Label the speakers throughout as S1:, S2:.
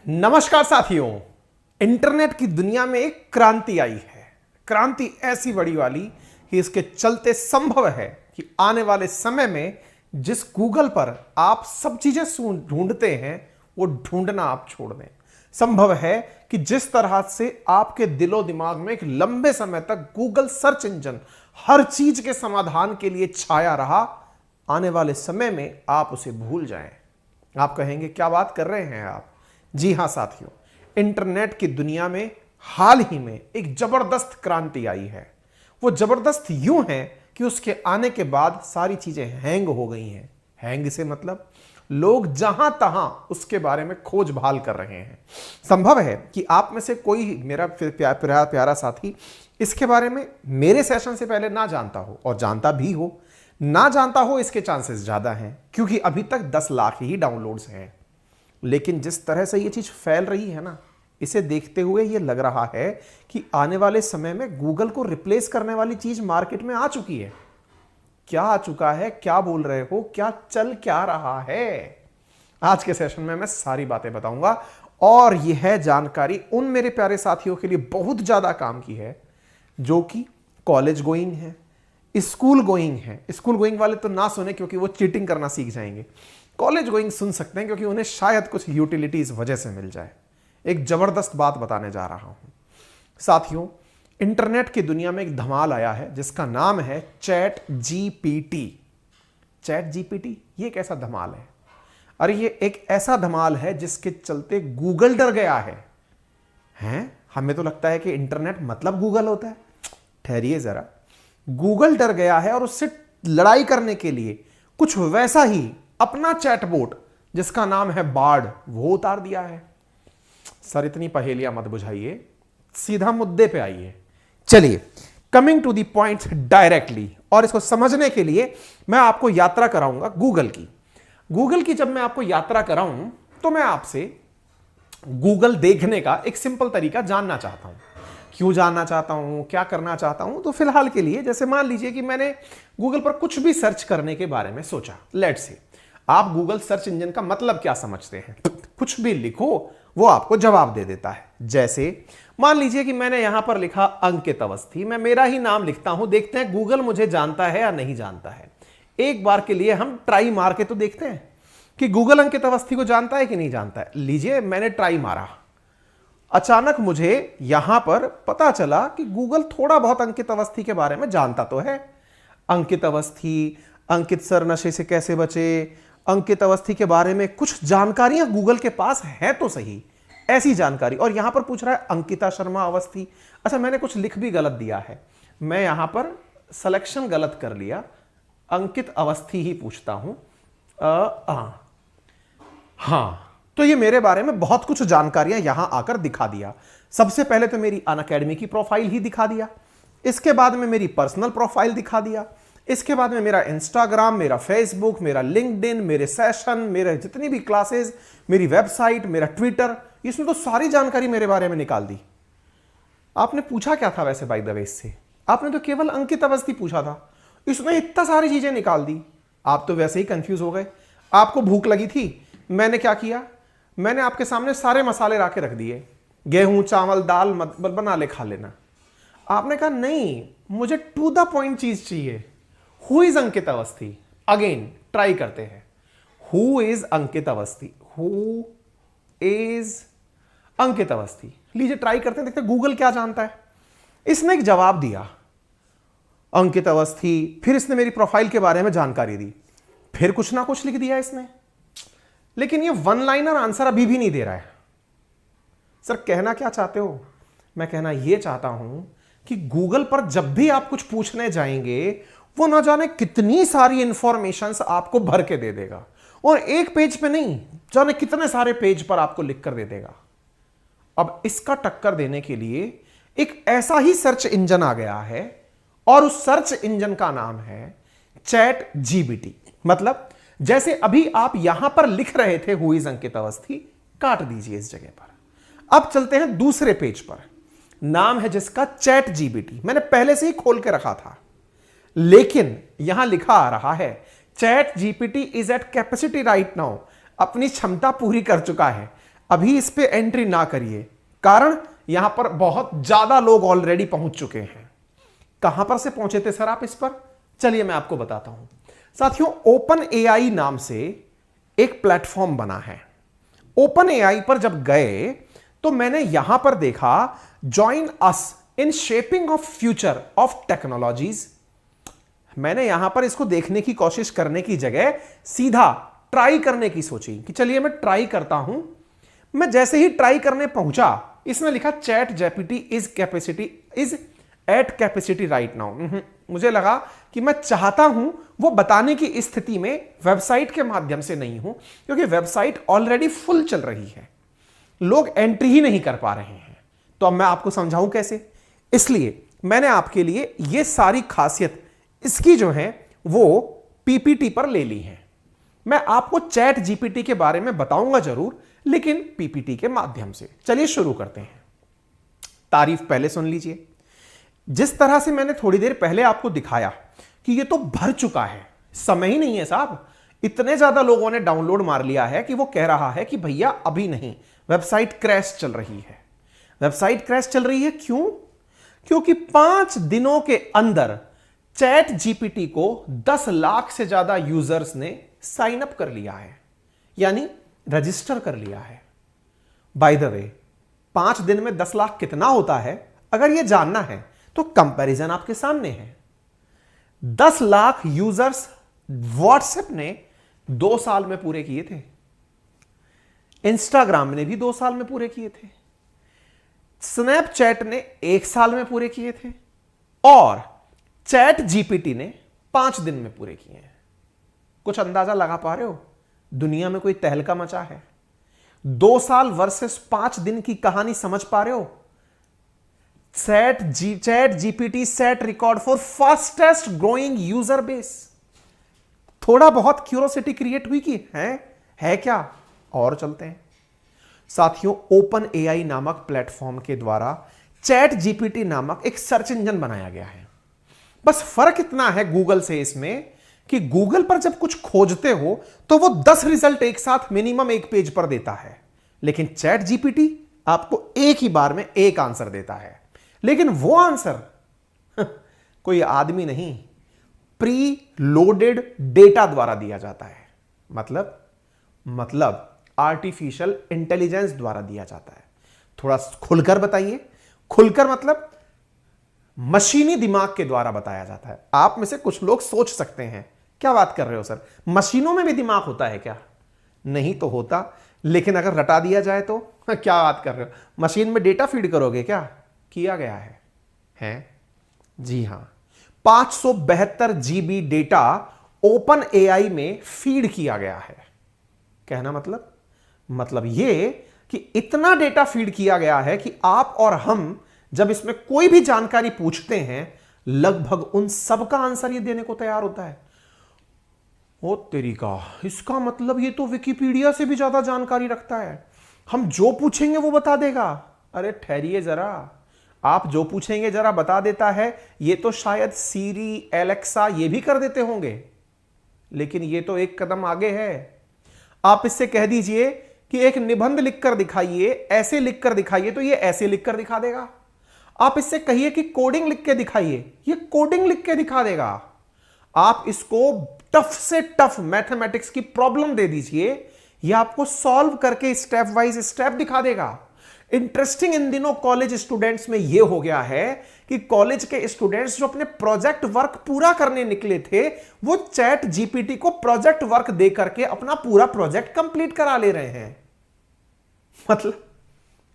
S1: नमस्कार साथियों। इंटरनेट की दुनिया में एक क्रांति आई है। क्रांति ऐसी बड़ी वाली कि इसके चलते संभव है कि आने वाले समय में जिस गूगल पर आप सब चीजें ढूंढते हैं वो ढूंढना आप छोड़ दें। संभव है कि जिस तरह से आपके दिलो दिमाग में एक लंबे समय तक गूगल सर्च इंजन हर चीज के समाधान के लिए छाया रहा, आने वाले समय में आप उसे भूल जाएं। आप कहेंगे क्या बात कर रहे हैं आप? जी हां साथियों, इंटरनेट की दुनिया में हाल ही में एक जबरदस्त क्रांति आई है। वो जबरदस्त यूं है कि उसके आने के बाद सारी चीजें हैंग हो गई हैं। हैंग से मतलब लोग जहां तहां उसके बारे में खोज भाल कर रहे हैं। संभव है कि आप में से कोई मेरा प्यारा साथी इसके बारे में मेरे सेशन से पहले ना जानता हो, और जानता भी हो, ना जानता हो इसके चांसेस ज्यादा हैं क्योंकि अभी तक 10 लाख ही डाउनलोड्स हैं। लेकिन जिस तरह से ये चीज फैल रही है ना, इसे देखते हुए ये लग रहा है कि आने वाले समय में गूगल को रिप्लेस करने वाली चीज मार्केट में आ चुकी है। क्या आ चुका है, क्या बोल रहे हो, क्या चल क्या रहा है? आज के सेशन में मैं सारी बातें बताऊंगा और यह जानकारी उन मेरे प्यारे साथियों के लिए बहुत ज्यादा काम की है जो कि कॉलेज गोइंग है, स्कूल गोइंग है। स्कूल गोइंग वाले तो ना सुने क्योंकि वो चीटिंग करना सीख जाएंगे। कॉलेज गोइंग सुन सकते हैं क्योंकि उन्हें शायद कुछ यूटिलिटी इस वजह से मिल जाए। एक जबरदस्त बात बताने जा रहा हूं साथियों। इंटरनेट की दुनिया में एक धमाल आया है जिसका नाम है चैट जीपीटी। चैट जीपीटी ये एक ऐसा धमाल है, अरे ये एक ऐसा धमाल है जिसके चलते गूगल डर गया है। हमें तो लगता है कि इंटरनेट मतलब गूगल होता है। ठहरिए जरा, गूगल डर गया है और उससे लड़ाई करने के लिए कुछ वैसा ही अपना चैटबॉट जिसका नाम है बार्ड वो उतार दिया है। सर इतनी पहेलियां मत बुझाइए, सीधा मुद्दे पे आइए। चलिए, coming to the point directly, और इसको समझने के लिए मैं आपको यात्रा कराऊंगा गूगल की। गूगल की जब मैं आपको यात्रा कराऊं तो मैं आपसे गूगल देखने का एक सिंपल तरीका जानना चाहता हूं। क्यों जानना चाहता हूं, क्या करना चाहता हूं? तो फिलहाल के लिए जैसे मान लीजिए कि मैंने गूगल पर कुछ भी सर्च करने के बारे में सोचा। लेट्स से आप गूगल सर्च इंजन का मतलब क्या समझते हैं? कुछ भी लिखो वो आपको जवाब दे देता है। जैसे मान लीजिए कि मैंने यहां पर लिखा अंकित अवस्थी, मैं मेरा ही नाम लिखता हूं, देखते हैं गूगल मुझे जानता है या नहीं जानता है। एक बार के लिए हम ट्राई मार के तो देखते हैं कि गूगल अंकित अवस्थी को जानता है कि नहीं जानता है। लीजिए मैंने ट्राई मारा, अचानक मुझे यहां पर पता चला कि गूगल थोड़ा बहुत अंकित अवस्थी के बारे में जानता तो है। अंकित अवस्थी, अंकित सर नशे से कैसे बचे, अंकित अवस्थी के बारे में कुछ जानकारियां गूगल के पास है तो सही, ऐसी जानकारी। और यहां पर पूछ रहा है अंकिता शर्मा अवस्थी। अच्छा, मैंने कुछ लिख भी गलत दिया है, मैं यहां पर सिलेक्शन गलत कर लिया, अंकित अवस्थी ही पूछता हूं। हां, तो ये मेरे बारे में बहुत कुछ जानकारियां यहां आकर दिखा दिया। सबसे पहले तो मेरी अनअकैडमी की प्रोफाइल ही दिखा दिया, इसके बाद में मेरी पर्सनल प्रोफाइल दिखा दिया, इसके बाद में मेरा इंस्टाग्राम, मेरा फेसबुक, मेरा लिंक्डइन, मेरे सेशन, मेरे जितनी भी क्लासेस, मेरी वेबसाइट, मेरा ट्विटर, इसमें तो सारी जानकारी मेरे बारे में निकाल दी। आपने पूछा क्या था वैसे बाय द वे इससे? आपने तो केवल अंकित अवस्थी पूछा था, इसमें इतना सारी चीजें निकाल दी। आप तो वैसे ही कंफ्यूज हो गए। आपको भूख लगी थी, मैंने क्या किया, मैंने आपके सामने सारे मसाले ला के रख दिए, गेहूं चावल दाल बना ले, खा लेना। आपने कहा नहीं, मुझे टू द पॉइंट चीज चाहिए। Who is Ankit Awasthi? Again try करते हैं। Who is Ankit Awasthi? Who is Ankit Awasthi? लीजिए ट्राई करते हैं, देखते हैं गूगल क्या जानता है। इसने एक जवाब दिया अंकित अवस्थी, फिर इसने मेरी प्रोफाइल के बारे में जानकारी दी, फिर कुछ ना कुछ लिख दिया इसने। लेकिन ये वन लाइनर आंसर अभी भी नहीं दे रहा है। सर कहना क्या चाहते हो? मैं कहना यह चाहता हूं कि गूगल पर जब भी आप कुछ पूछने जाएंगे वो ना जाने कितनी सारी इंफॉर्मेशंस आपको भर के दे देगा, और एक पेज पे नहीं, जाने कितने सारे पेज पर आपको लिख कर दे देगा। अब इसका टक्कर देने के लिए एक ऐसा ही सर्च इंजन आ गया है, और उस सर्च इंजन का नाम है चैट जीपीटी। मतलब जैसे अभी आप यहां पर लिख रहे थे हु इज अंकित अवस्थी, काट दीजिए इस जगह पर। अब चलते हैं दूसरे पेज पर, नाम है जिसका चैट जीपीटी। मैंने पहले से ही खोल के रखा था, लेकिन यहां लिखा आ रहा है chat GPT is at capacity right now, अपनी क्षमता पूरी कर चुका है। अभी इस पे एंट्री ना करिए, कारण यहां पर बहुत ज्यादा लोग ऑलरेडी पहुंच चुके हैं। कहां पर से पहुंचे थे सर आप इस पर? चलिए मैं आपको बताता हूं। साथियों, ओपन एआई नाम से एक प्लेटफॉर्म बना है। ओपन एआई पर जब गए तो मैंने यहां पर देखा, join us in shaping of future of technologies. मैंने यहां पर इसको देखने की कोशिश करने की जगह सीधा ट्राई करने की सोची कि चलिए मैं ट्राई करता हूं। मैं जैसे ही ट्राई करने पहुंचा, इसमें लिखा chat GPT is at capacity right now. मुझे लगा कि मैं चाहता हूं वो बताने की स्थिति में वेबसाइट के माध्यम से नहीं हूं, क्योंकि वेबसाइट ऑलरेडी फुल चल रही है, लोग एंट्री ही नहीं कर पा रहे हैं। तो अब मैं आपको समझाऊं कैसे। इसलिए मैंने आपके लिए ये सारी खासियत इसकी जो है वो पीपीटी पर ले ली है। मैं आपको चैट जीपीटी के बारे में बताऊंगा जरूर, लेकिन पीपीटी के माध्यम से। चलिए शुरू करते हैं। तारीफ पहले सुन लीजिए। जिस तरह से मैंने थोड़ी देर पहले आपको दिखाया कि ये तो भर चुका है, समय ही नहीं है साहब। इतने ज्यादा लोगों ने डाउनलोड मार लिया है कि वो कह रहा है कि भैया अभी नहीं, वेबसाइट क्रैश चल रही है। वेबसाइट क्रैश चल रही है क्यों? क्योंकि 5 दिनों के अंदर चैट जीपीटी को 10 लाख से ज्यादा यूजर्स ने साइन अप कर लिया है, यानी रजिस्टर कर लिया है। बाय द वे, 5 दिन में 10 लाख कितना होता है, अगर यह जानना है तो कंपैरिजन आपके सामने है। 10 लाख यूजर्स व्हाट्सएप ने 2 साल में पूरे किए थे, इंस्टाग्राम ने भी 2 साल में पूरे किए थे, स्नैपचैट ने 1 साल में पूरे किए थे, और चैट जीपीटी ने 5 दिन में पूरे किए हैं। कुछ अंदाजा लगा पा रहे हो? दुनिया में कोई तहलका मचा है? 2 साल वर्सेस 5 दिन की कहानी समझ पा रहे हो? Chat GPT set record for fastest growing user base. थोड़ा बहुत क्यूरोसिटी क्रिएट हुई कि है क्या? और चलते हैं साथियों। ओपन एआई नामक प्लेटफॉर्म के द्वारा चैट जीपीटी नामक एक सर्च इंजन बनाया गया है। बस फर्क इतना है गूगल से इसमें कि गूगल पर जब कुछ खोजते हो तो वो 10 रिजल्ट एक साथ मिनिमम एक पेज पर देता है, लेकिन चैट जीपीटी आपको एक ही बार में एक आंसर देता है। लेकिन वो आंसर कोई आदमी नहीं, प्री लोडेड डेटा द्वारा दिया जाता है। मतलब आर्टिफिशियल इंटेलिजेंस द्वारा दिया जाता है। थोड़ा खुलकर बताइए। खुलकर मतलब मशीनी दिमाग के द्वारा बताया जाता है। आप में से कुछ लोग सोच सकते हैं, क्या बात कर रहे हो सर, मशीनों में भी दिमाग होता है क्या? नहीं तो होता, लेकिन अगर रटा दिया जाए तो क्या बात कर रहे हो, मशीन में डेटा फीड करोगे क्या? किया गया है? जी हां, 572 जीबी डेटा ओपन एआई में फीड किया गया है। कहना मतलब यह कि इतना डेटा फीड किया गया है कि आप और हम जब इसमें कोई भी जानकारी पूछते हैं, लगभग उन सब का आंसर ये देने को तैयार होता है। ओ तेरी का, इसका मतलब ये तो विकिपीडिया से भी ज्यादा जानकारी रखता है। हम जो पूछेंगे वो बता देगा। अरे ठहरिए जरा, आप जो पूछेंगे जरा बता देता है, ये तो शायद सीरी, एलेक्सा ये भी कर देते होंगे, लेकिन ये तो एक कदम आगे है। आप इससे कह दीजिए कि एक निबंध लिखकर दिखाइए, ऐसे लिखकर दिखाइए, तो ये ऐसे लिखकर दिखा देगा। आप इससे कहिए कि कोडिंग लिख के दिखाइए, ये कोडिंग लिख के दिखा देगा। आप इसको टफ से टफ मैथमेटिक्स की प्रॉब्लम दे दीजिए, ये आपको सॉल्व करके स्टेप वाइज स्टेप दिखा देगा। इंटरेस्टिंग इन दिनों कॉलेज स्टूडेंट्स में यह हो गया है कि कॉलेज के स्टूडेंट्स जो अपने प्रोजेक्ट वर्क पूरा करने निकले थे, वो चैट जीपीटी को प्रोजेक्ट वर्क दे करके अपना पूरा प्रोजेक्ट कंप्लीट करा ले रहे हैं।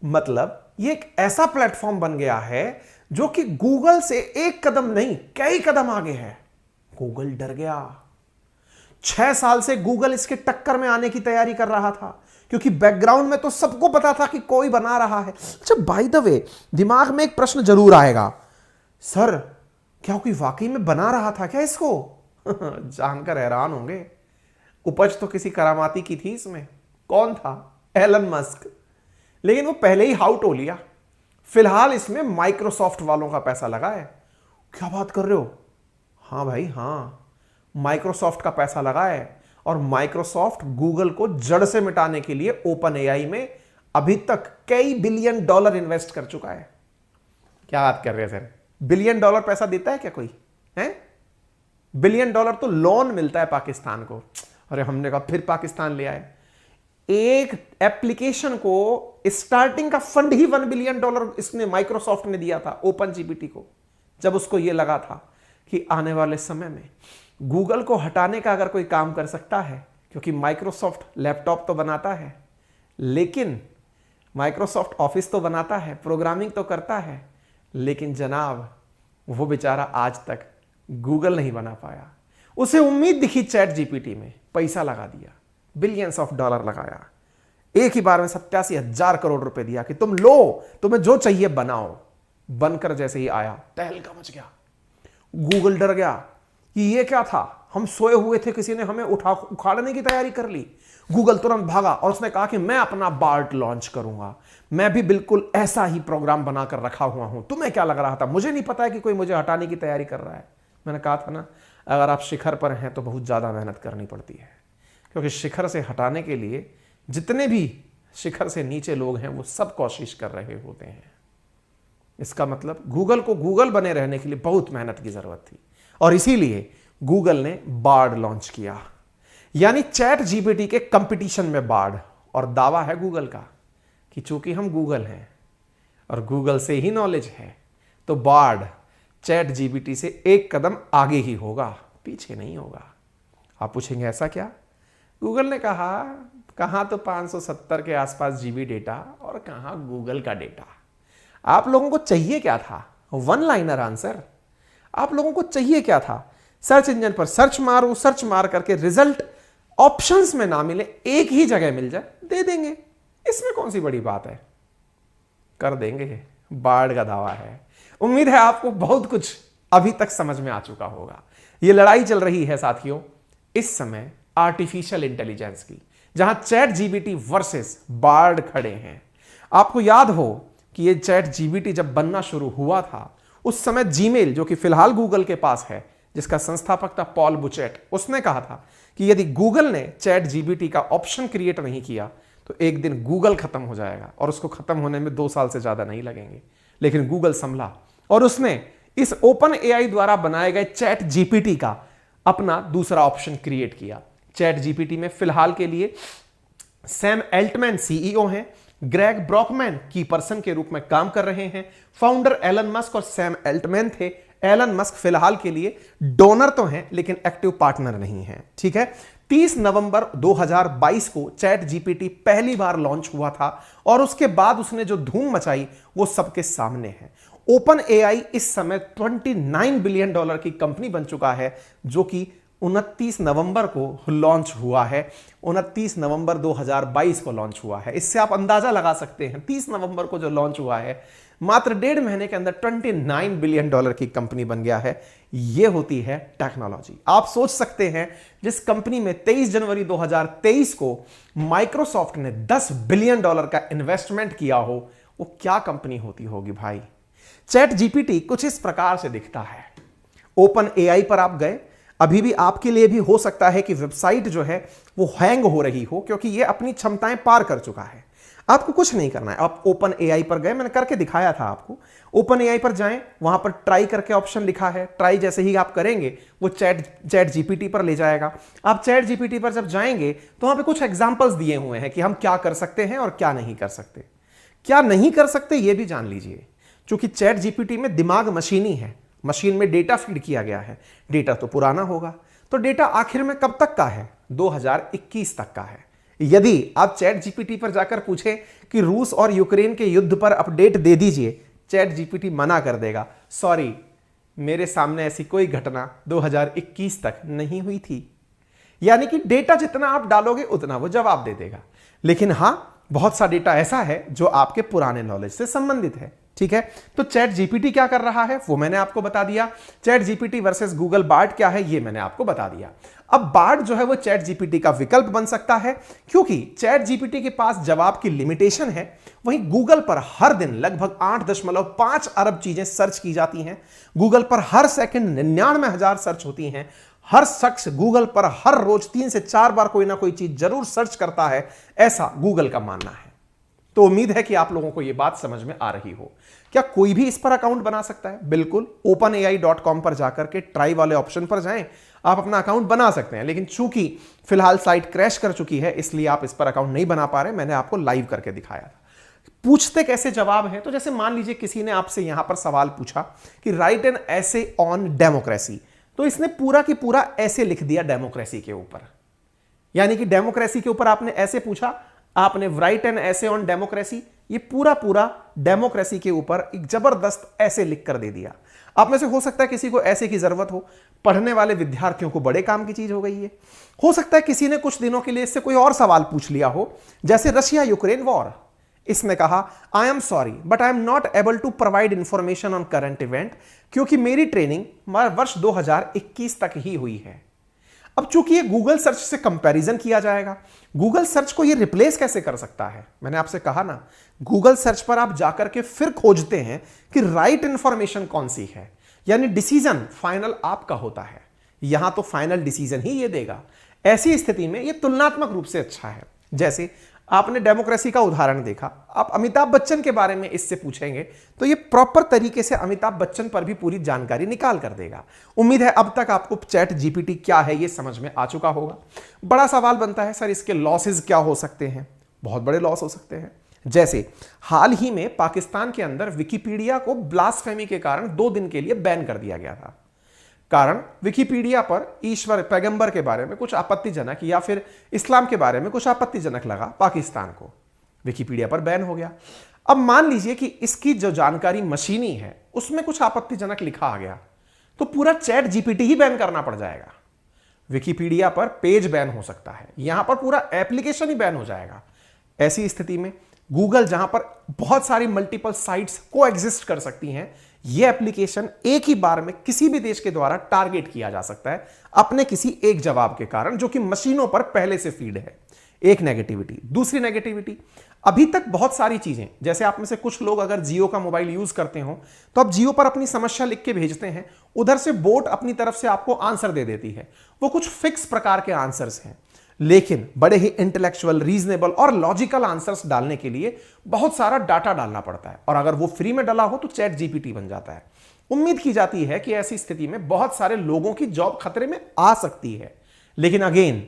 S1: मतलब ये एक ऐसा प्लेटफॉर्म बन गया है जो कि गूगल से एक कदम नहीं, कई कदम आगे है। गूगल डर गया। 6 साल से गूगल इसके टक्कर में आने की तैयारी कर रहा था, क्योंकि बैकग्राउंड में तो सबको पता था कि कोई बना रहा है। अच्छा, बाय द वे, दिमाग में एक प्रश्न जरूर आएगा, सर क्या कोई वाकई में बना रहा था क्या इसको? जानकर हैरान होंगे, उपज तो किसी करामाती की थी इसमें। कौन था? Elon Musk. लेकिन वो पहले ही हाउट हो लिया। फिलहाल इसमें माइक्रोसॉफ्ट वालों का पैसा लगा है। क्या बात कर रहे हो? हां भाई हां, माइक्रोसॉफ्ट का पैसा लगा है, और माइक्रोसॉफ्ट गूगल को जड़ से मिटाने के लिए ओपन एआई में अभी तक कई बिलियन डॉलर इन्वेस्ट कर चुका है। क्या बात कर रहे हैं सर, बिलियन डॉलर पैसा देता है क्या कोई है? बिलियन डॉलर तो लोन मिलता है पाकिस्तान को। अरे हमने कहा फिर पाकिस्तान ले आए। एक एप्लीकेशन को स्टार्टिंग का फंड ही $1 बिलियन इसने माइक्रोसॉफ्ट ने दिया था ओपन जीपीटी को, जब उसको यह लगा था कि आने वाले समय में गूगल को हटाने का अगर कोई काम कर सकता है, क्योंकि माइक्रोसॉफ्ट लैपटॉप तो बनाता है, लेकिन माइक्रोसॉफ्ट ऑफिस तो बनाता है, प्रोग्रामिंग तो करता है, लेकिन जनाब वो बेचारा आज तक गूगल नहीं बना पाया। उसे उम्मीद दिखी चैट जीपीटी में, पैसा लगा दिया, बिलियंस ऑफ डॉलर लगाया, एक ही बार में 87,000 करोड़ रुपए दिया कि तुम लो, तुम्हें जो चाहिए बनाओ। बनकर जैसे ही आया तहलका मच गया। गूगल डर गया कि ये क्या था, हम सोए हुए थे, किसी ने हमें उखाड़ने की तैयारी कर ली। गूगल तुरंत भागा और उसने कहा कि मैं अपना बार्ट लॉन्च करूंगा, मैं भी बिल्कुल ऐसा ही प्रोग्राम बनाकर रखा हुआ हूं। तुम्हें क्या लग रहा था, मुझे नहीं पता है कि कोई मुझे हटाने की तैयारी कर रहा है। मैंने कहा था ना, अगर आप शिखर पर हैं तो बहुत ज्यादा मेहनत करनी पड़ती है, क्योंकि शिखर से हटाने के लिए जितने भी शिखर से नीचे लोग हैं वो सब कोशिश कर रहे होते हैं। इसका मतलब गूगल को गूगल बने रहने के लिए बहुत मेहनत की जरूरत थी, और इसीलिए गूगल ने बार्ड लॉन्च किया, यानी चैट जीपीटी के कंपटीशन में बार्ड। और दावा है गूगल का कि चूंकि हम गूगल हैं और गूगल से ही नॉलेज है, तो बार्ड चैट जीपीटी से एक कदम आगे ही होगा, पीछे नहीं होगा। आप पूछेंगे ऐसा क्या? गूगल ने कहा, कहां तो 570 के आसपास जीबी डेटा और कहां गूगल का डेटा। आप लोगों को चाहिए क्या था? One liner answer. आप लोगों को चाहिए क्या था? सर्च इंजन पर सर्च मारो, सर्च मार करके रिजल्ट ऑप्शंस में ना मिले, एक ही जगह मिल जाए, दे देंगे। इसमें कौन सी बड़ी बात है, कर देंगे। बार्ड का दावा है। उम्मीद है आपको बहुत कुछ अभी तक समझ में आ चुका होगा। यह लड़ाई चल रही है साथियों इस समय आर्टिफिशियल इंटेलिजेंस की, जहां चैट जीपीटी वर्सेस बार्ड खड़े हैं। आपको याद हो कि यह चैट जीपीटी जब बनना शुरू हुआ था, उस समय जीमेल, जो कि फिलहाल गूगल के पास है, जिसका संस्थापक था पॉल बुचेट, उसने कहा था कि यदि गूगल ने चैट जीपीटी का ऑप्शन क्रिएट नहीं किया तो एक दिन गूगल खत्म हो जाएगा, और उसको खत्म होने में 2 साल से ज्यादा नहीं लगेंगे। लेकिन गूगल संभला और उसने इस ओपन एआई द्वारा बनाए गए चैट जीपीटी का अपना दूसरा ऑप्शन क्रिएट किया। चैट जीपीटी में फिलहाल के लिए सैम एल्टमैन सीईओ हैं, ग्रेग ब्रॉकमैन की पर्सन के रूप में काम कर रहे हैं। फाउंडर एलन मस्क और सैम एल्टमैन थे। एलन मस्क फिलहाल के लिए डोनर तो हैं, लेकिन एक्टिव पार्टनर नहीं है। ठीक है। 30 नवंबर 2022 को चैट जीपीटी पहली बार लॉन्च हुआ था, और उसके बाद उसने जो धूम मचाई वो सबके सामने है। ओपन एआई इस समय $29 बिलियन की कंपनी बन चुका है, जो कि 29 नवंबर को लॉन्च हुआ है। 29 नवंबर 2022 को लॉन्च हुआ है। इससे आप अंदाजा लगा सकते हैं 30 नवंबर को जो लॉन्च हुआ है, मात्र 1.5 महीने के अंदर $29 बिलियन की कंपनी बन गया है। यह होती है टेक्नोलॉजी। आप सोच सकते हैं जिस कंपनी में 23 जनवरी 2023 को माइक्रोसॉफ्ट ने $10 बिलियन का इन्वेस्टमेंट किया हो, वो क्या कंपनी होती होगी भाई। चैट जीपीटी कुछ इस प्रकार से दिखता है। ओपन एआई पर आप गए, अभी भी आपके लिए भी हो सकता है कि वेबसाइट जो है वो हैंग हो रही हो, क्योंकि ये अपनी क्षमताएं पार कर चुका है। आपको कुछ नहीं करना है, आप ओपन एआई पर गए, मैंने करके दिखाया था आपको। ओपन एआई पर जाएं, वहां पर ट्राई करके ऑप्शन लिखा है। ट्राई जैसे ही आप करेंगे वो चैट जीपीटी पर ले जाएगा। आप चैट जीपीटी पर जब जाएंगे तो वहां पे कुछ एग्जांपल्स दिए हुए हैं कि हम क्या कर सकते हैं और क्या नहीं कर सकते। क्या नहीं कर सकते ये भी जान लीजिए। क्योंकि चैट जीपीटी में दिमाग मशीनी है, मशीन में डेटा फीड किया गया है। डेटा तो पुराना होगा, तो डेटा आखिर में कब तक का है? 2021 तक का है। यदि आप चैट जीपीटी पर जाकर पूछे कि रूस और यूक्रेन के युद्ध पर अपडेट दे दीजिए, चैट जीपीटी मना कर देगा, सॉरी मेरे सामने ऐसी कोई घटना 2021 तक नहीं हुई थी। यानी कि डेटा जितना आप डालोगे उतना वो जवाब दे देगा। लेकिन हां, बहुत सा डेटा ऐसा है जो आपके पुराने नॉलेज से संबंधित है। ठीक है। तो चैट जीपीटी क्या कर रहा है वो मैंने आपको बता दिया। Chat GPT versus Google Bard क्या है ये मैंने आपको बता दिया। अब बार्ड जो है वो चैट जीपीटी का विकल्प बन सकता है, क्योंकि चैट जीपीटी के पास जवाब की लिमिटेशन है। वहीं गूगल पर हर दिन लगभग 8.5 अरब चीजें सर्च की जाती हैं। गूगल पर हर सेकंड 99,000 सर्च होती हैं। हर शख्स गूगल पर हर रोज 3 से 4 बार कोई ना कोई चीज जरूर सर्च करता है, ऐसा गूगल का मानना है। तो उम्मीद है कि आप लोगों को यह बात समझ में आ रही हो। क्या कोई भी इस पर अकाउंट बना सकता है? बिल्कुल, openai.com पर जाकर के ट्राई वाले ऑप्शन पर जाएं, आप अपना अकाउंट बना सकते हैं। लेकिन चूंकि फिलहाल साइट क्रैश कर चुकी है, इसलिए आप इस पर अकाउंट नहीं बना पा रहे। मैंने आपको लाइव करके दिखाया था। पूछते कैसे जवाब है, तो जैसे मान लीजिए किसी ने आपसे यहां पर सवाल पूछा कि राइट एन ऐसे ऑन डेमोक्रेसी, तो इसने पूरा की पूरा ऐसे लिख दिया डेमोक्रेसी के ऊपर। यानी कि डेमोक्रेसी के ऊपर आपने ऐसे पूछा, आपने राइट एन ऐसे ऑन डेमोक्रेसी, ये पूरा पूरा डेमोक्रेसी के ऊपर एक जबरदस्त ऐसे लिख कर दे दिया। आप में से हो सकता है किसी को ऐसे की जरूरत हो, पढ़ने वाले विद्यार्थियों को बड़े काम की चीज हो गई है। हो सकता है किसी ने कुछ दिनों के लिए इससे कोई और सवाल पूछ लिया हो, जैसे रशिया यूक्रेन वॉर। इसने कहा I am sorry but I am not able to provide information on current event, क्योंकि मेरी ट्रेनिंग वर्ष 2021 तक ही हुई है। अब चूंकि ये गूगल सर्च से कंपैरिजन किया जाएगा, गूगल सर्च को ये रिप्लेस कैसे कर सकता है? मैंने आपसे कहा ना, गूगल सर्च पर आप जाकर के फिर खोजते हैं कि राइट इंफॉर्मेशन कौन सी है, यानी डिसीजन फाइनल आपका होता है। यहां तो फाइनल डिसीजन ही ये देगा। ऐसी स्थिति में ये तुलनात्मक रूप से अच्छा है। जैसे आपने डेमोक्रेसी का उदाहरण देखा, आप अमिताभ बच्चन के बारे में इससे पूछेंगे तो ये प्रॉपर तरीके से अमिताभ बच्चन पर भी पूरी जानकारी निकाल कर देगा। उम्मीद है अब तक आपको चैट जीपीटी क्या है ये समझ में आ चुका होगा। बड़ा सवाल बनता है, सर इसके लॉसेस क्या हो सकते हैं? बहुत बड़े लॉस हो सकते हैं। जैसे हाल ही में पाकिस्तान के अंदर विकिपीडिया को ब्लास्फेमी के कारण 2 दिन के लिए बैन कर दिया गया था। कारण विकिपीडिया पर ईश्वर पैगंबर के बारे में कुछ आपत्तिजनक या फिर इस्लाम के बारे में कुछ आपत्तिजनक लगा पाकिस्तान को, विकिपीडिया पर बैन हो गया। अब मान लीजिए कि इसकी जो जानकारी मशीनी है उसमें कुछ आपत्तिजनक लिखा आ गया, तो पूरा चैट जीपीटी ही बैन करना पड़ जाएगा। विकिपीडिया पर पेज बैन हो सकता है, यहां पर पूरा एप्लीकेशन ही बैन हो जाएगा। ऐसी स्थिति में गूगल, जहां पर बहुत सारी मल्टीपल साइट्स को एग्जिस्ट कर सकती हैं, यह एप्लीकेशन एक ही बार में किसी भी देश के द्वारा टारगेट किया जा सकता है अपने किसी एक जवाब के कारण, जो कि मशीनों पर पहले से फीड है। एक नेगेटिविटी। दूसरी नेगेटिविटी, अभी तक बहुत सारी चीजें, जैसे आप में से कुछ लोग अगर जियो का मोबाइल यूज करते हो तो आप जियो पर अपनी समस्या लिख के भेजते हैं, उधर से बोट अपनी तरफ से आपको आंसर दे देती है। वो कुछ फिक्स प्रकार के आंसर्स हैं, लेकिन बड़े ही इंटेलेक्चुअल, रीजनेबल और लॉजिकल आंसर्स डालने के लिए बहुत सारा डाटा डालना पड़ता है, और अगर वो फ्री में डाला हो तो चैट जीपीटी बन जाता है। उम्मीद की जाती है कि ऐसी स्थिति में बहुत सारे लोगों की जॉब खतरे में आ सकती है। लेकिन अगेन,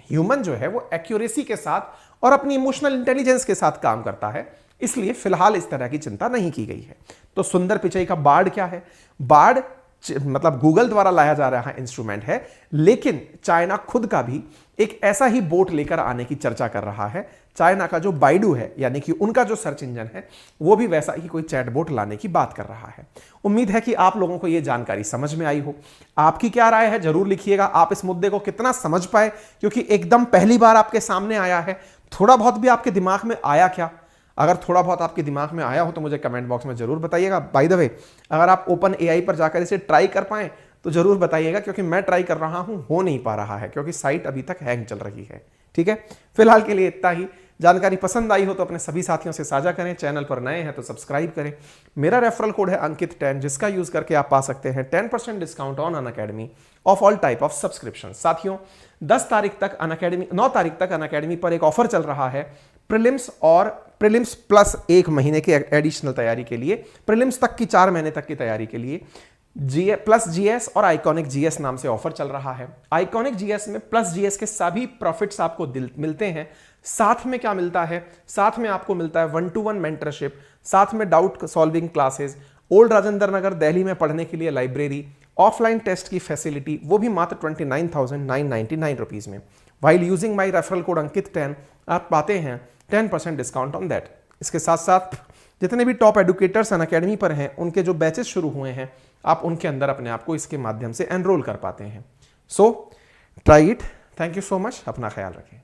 S1: ह्यूमन जो है वो एक्यूरेसी के साथ और अपनी इमोशनल इंटेलिजेंस के साथ काम करता है, इसलिए फिलहाल इस तरह की चिंता नहीं की गई है। तो सुंदर पिचई का बार्ड क्या है? बार्ड मतलब गूगल द्वारा लाया जा रहा इंस्ट्रूमेंट है, लेकिन चाइना खुद का भी एक ऐसा ही बोट लेकर आने की चर्चा कर रहा है। चाइना का जो बाइडू है, यानी कि उनका जो सर्च इंजन है, वो भी वैसा ही कोई चैट बोट लाने की बात कर रहा है। उम्मीद है कि आप लोगों को यह जानकारी समझ में आई हो। आपकी क्या राय है जरूर लिखिएगा। आप इस मुद्दे को कितना समझ पाए, क्योंकि एकदम पहली बार आपके सामने आया है। थोड़ा बहुत भी आपके दिमाग में आया क्या? अगर थोड़ा बहुत आपके दिमाग में आया हो तो मुझे कमेंट बॉक्स में जरूर बताइएगा। बाय द वे, अगर आप ओपन एआई पर जाकर इसे ट्राई कर पाए तो जरूर बताइएगा, क्योंकि मैं ट्राई कर रहा हूं, हो नहीं पा रहा है, क्योंकि साइट अभी तक हैंग चल रही है। ठीक है, फिलहाल के लिए इतना ही। जानकारी पसंद आई हो तो अपने सभी साथियों से साझा करें। चैनल पर नए हैं तो सब्सक्राइब करें। मेरा रेफरल कोड है अंकित10, जिसका यूज करके आप पा सकते हैं 10% discount on Unacademy of all type of subscription. साथियों, 9 तारीख तक अनअकैडमी पर एक ऑफर चल रहा है प्रीलिम्स और प्रीलिम्स प्लस 1 महीने के एडिशनल तैयारी के लिए, प्रीलिम्स तक की 4 महीने तक की तैयारी के लिए प्लस जीएस और आइकॉनिक जीएस नाम से ऑफर चल रहा है। आइकॉनिक जीएस में प्लस जीएस के सभी प्रॉफिट्स आपको मिलते हैं। साथ में क्या मिलता है? साथ में आपको मिलता है 1-to-1 मेंटरशिप, साथ में doubt solving classes, old Rajendra Nagar Delhi में पढ़ने के लिए लाइब्रेरी, ऑफलाइन टेस्ट की फैसिलिटी, वो भी मात्र 29,999 रुपीज में। While using my referral code अंकित10 आप पाते हैं 10% डिस्काउंट ऑन दैट। इसके साथ साथ जितने भी टॉप एडुकेटर्स अनअकैडमी पर हैं, उनके जो बैचेस शुरू हुए हैं, आप उनके अंदर अपने आप को इसके माध्यम से एनरोल कर पाते हैं। So try it. Thank you so much. अपना ख्याल रखें।